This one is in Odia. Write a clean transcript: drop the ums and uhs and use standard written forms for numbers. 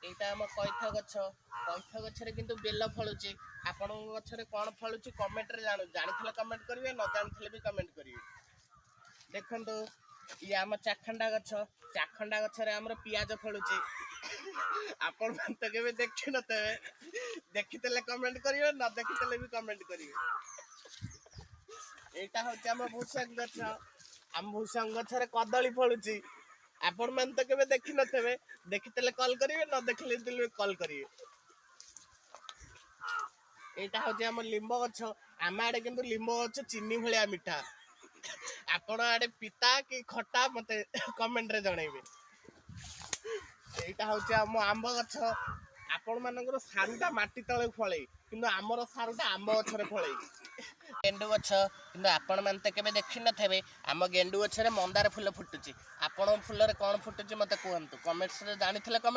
এইটা ଆମ କଇଥ ଗଛରେ କିନ୍ତୁ ବେଲ ଫଳୁଛି। ଆପଣଙ୍କ ଗଛରେ କ'ଣ ଫଳୁଛି କମେଣ୍ଟରେ ଜାଣିଥିଲେ କମେଣ୍ଟ କରିବେ, ନ ଜାଣିଥିଲେ ବି କମେଣ୍ଟ କରିବେ। ଦେଖନ୍ତୁ ଇଏ ଆମ ଚାଖଣ୍ଡା ଗଛରେ ଆମର ପିଆଜ ଫଳୁଛି। ଆପଣ ତ କେବେ ଦେଖିନଥିବେ, ଦେଖିଥିଲେ କମେଣ୍ଟ କରିବେ, ନ ଦେଖିଥିଲେ ବି କମେଣ୍ଟ କରିବେ। এইটা হচ্ছে ଆମ ଭୂଷଙ୍ଗ ଗଛ। ଆମ ଭୂଷଙ୍ଗ ଗଛରେ କଦଳୀ ଫଳୁଛି। ଆପଣ ମାନେ ତ କେବେ ଦେଖିନଥିବେ, ଦେଖିଥିଲେ କଲ୍ କରିବେ, ନ ଦେଖିଲେ କଲ୍ କରିବେ। এইটা হচ্ছে ଆମ ଲିମ୍ବ ଗଛ। ଆମ ଆଡେ କିନ୍ତୁ ଲିମ୍ବ ଗଛ ଚିନି ଭଳିଆ ମିଠା। ଆପଣ ଆଡେ ପିତା କି ଖଟା ମତେ କମେଣ୍ଟରେ ଜଣେଇବେ। এইটা ହଉଛି ଆମ ଆମ୍ବ ଗଛ। ଆପଣ ମାନଙ୍କର ସାରୁଟା ମାଟି ତଳେ ଫଳେ, କିନ୍ତୁ ଆମର ସାରୁଟା ଆମ୍ବ ଗଛରେ ଫଳେ। ଗେଣ୍ଡୁ ଗଛ, କିନ୍ତୁ ଆପଣ ମାନେ ତ କେବେ ଦେଖିନଥିବେ, ଆମ ଗେଣ୍ଡୁ ଗଛରେ ମନ୍ଦାର ଫୁଲ ଫୁଟୁଛି। ଆପଣଙ୍କ ଫୁଲରେ କ'ଣ ଫୁଟୁଛି ମତେ କୁହନ୍ତୁ, କମେଣ୍ଟରେ ଜାଣିଥିଲେ କମେଣ୍ଟ